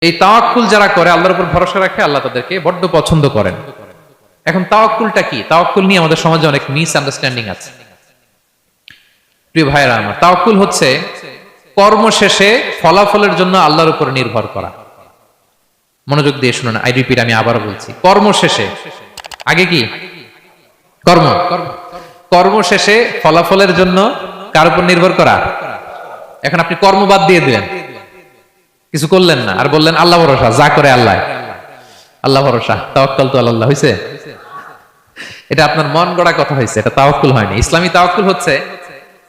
এই তাওয়াক্কুল যারা করে, আল্লাহর উপর ভরসা রাখে, আল্লাহ তাদেরকে বড্ড পছন্দ করেন। এখন তাওয়াক্কুলটা কি? তাওয়াক্কুল নিয়ে আমাদের সমাজে অনেক মিসআন্ডারস্ট্যান্ডিং আছে। প্রিয় ভাইরা আমার, তাওয়াক্কুল হচ্ছে কর্ম শেষে ফলাফলের জন্য আল্লাহর উপর নির্ভর করা। মনোযোগ দিয়ে শুনুন, আই রিপিট, আমি আবার বলছি, কর্ম শেষে, আগে কি কর্ম, কর্ম শেষে ফলাফলের জন্য কার উপর নির্ভর করা। এখন আপনি কর্ম বাদ দিয়ে দিলেন, কিছু করলেন না, আর বললেন আল্লাহ ভরসা, যা করে আল্লাহ, আল্লাহ ভরসা, তাওয়াক্কাল তো আল্লাহ হইছে। এটা আপনার মন গড়া কথা হয়েছে, এটা তাওয়াক্কুল হয়নি। ইসলামী তাওয়াক্কুল হচ্ছে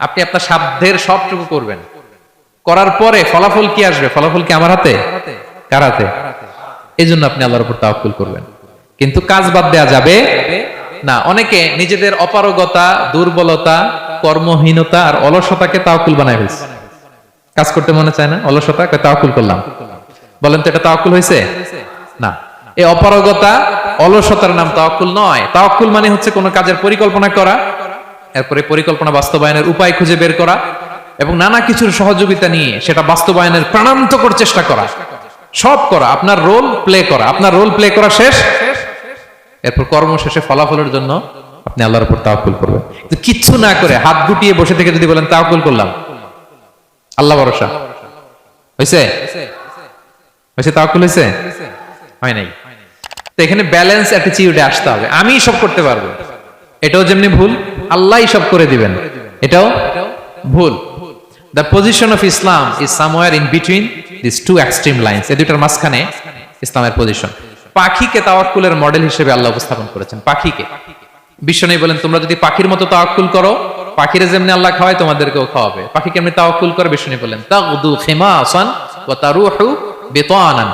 আপনি আপনার সাধ্যের সবটুকু করবেন, করার পরে ফলাফল কি আসবে, ফলাফল কি আমার হাতে, কার হাতে? এই জন্য আপনি আল্লাহর উপর তাওয়াক্কুল করবেন, কিন্তু কাজ বাদ দেওয়া যাবে না। অনেকে নিজেদের অপারগতা, দুর্বলতা, কর্মহীনতা আর অলসতাকে তাওয়াক্কুল বানায় ফেলছে। কাজ করতে মনে চায় না, অলসতা, তাওয়াক্কুল করলাম। বলেন তো এটা তাওয়াক্কুল হয়েছে? না। এই অপারগতা, অলসতার নাম তাওয়াক্কুল নয়। তাওয়াক্কুল মানে হচ্ছে কোনো কাজের পরিকল্পনা করা, এরপরে পরিকল্পনা বাস্তবায়নের উপায় খুঁজে বের করা এবং নানা কিছুর সহযোগিতা নিয়ে সেটা বাস্তবায়নের প্রাণান্তকর চেষ্টা করা, সব করা, আপনার রোল প্লে করা। আপনার রোল প্লে করা শেষ, এরপর কর্ম শেষে ফলাফলের জন্য আপনি আল্লাহর উপর তাওয়াক্কুল করবেন। কিচ্ছু না করে হাত গুটিয়ে বসে থেকে যদি বলেন তাওয়াক্কুল করলাম, আল্লাহ ভরসা, হয়েছে? হয়েছে? তাওয়াক্কুল হয়েছে? হয় নাই। তো এখানে ব্যালেন্স অ্যাটিটিউডে আসতে হবে। আমি সব করতে পারবো, এটাও যেমনি ভুল, আল্লাহই সব করে দিবেন, এটাও ভুল। The position of Islam is somewhere in between these two extreme lines. এই দুইটার মাঝখানে ইসলামের পজিশন। পাখিকে তাওয়াক্কুলের মডেল হিসেবে আল্লাহ উপস্থাপন করেছেন। পাখিকে বিশ্বনবী বলেন, তোমরা যদি পাখির মতো তাওয়াক্কুল করো, পাখিরে যেমনি আল্লাহ খাওয়ায় তোমাদেরকেও খাওয়াবে। পাখি কেমনি তাওয়াক্কুল করে? বিশ্বনবী বলেন, তাগদু খিমাসান ওয়া তারুহু বিতানান।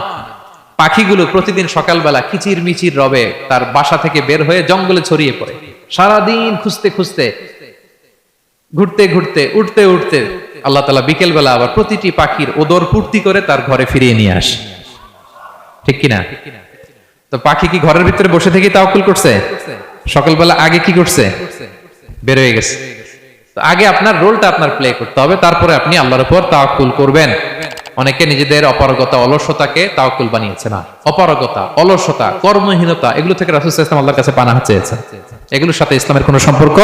পাখিগুলো প্রতিদিন সকালবেলা কিচির মিচির রবে তার বাসা থেকে বের হয়ে জঙ্গলে ছড়িয়ে পড়ে, সারাদিন খুঁজতে খুঁজতে, ঘুরতে ঘুরতে, উঠতে উঠতে আল্লাহ তাআলা বিকেল বেলা আবার প্রতিটি পাখির ওদর পূর্তি করে তার ঘরে ফিরিয়ে নিয়ে আসে। ঠিক কিনা? তো পাখি কি ঘরের ভিতরে বসে থেকে তাওয়াক্কুল করছে? সকালবেলা আগে কি করছে? বের হয়ে গেছে। তো আগে আপনার রোলটা আপনার প্লে করতে হবে, তারপরে আপনি আল্লাহর উপর তাওয়াক্কুল করবেন। অনেকে নিজেদের অপারগতা, অলসতাকে তাওয়াক্কুল বানিয়েছে। না, অপারগতা, অলসতা, কর্মহীনতা, এগুলো থেকে রাসূল সাল্লাল্লাহু আলাইহি ওয়াসাল্লাম আল্লাহর কাছে পানাহ চেয়েছেন। এগুলোর সাথে ইসলামের কোনো সম্পর্ক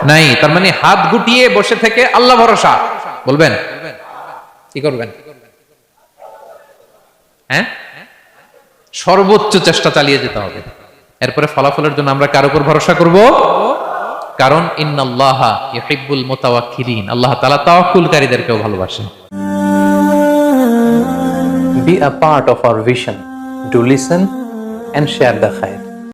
নাই। তার মানে হাত গুটিয়ে বসে থেকে আল্লাহ ভরসা বলবেন, কি করবেন? হ্যাঁ, সর্বোচ্চ চেষ্টা চালিয়ে যেতে হবে। এরপরে ফলাফলের জন্য আমরা কার উপর ভরসা করব? কারণ ইন্নাল্লাহা ইউহিব্বুল মুতাওয়াক্কিলিন, আল্লাহ তাআলা তাওয়াক্কুলকারীদেরকেও ভালোবাসেন। Be a part of our vision. Do listen and share the khair.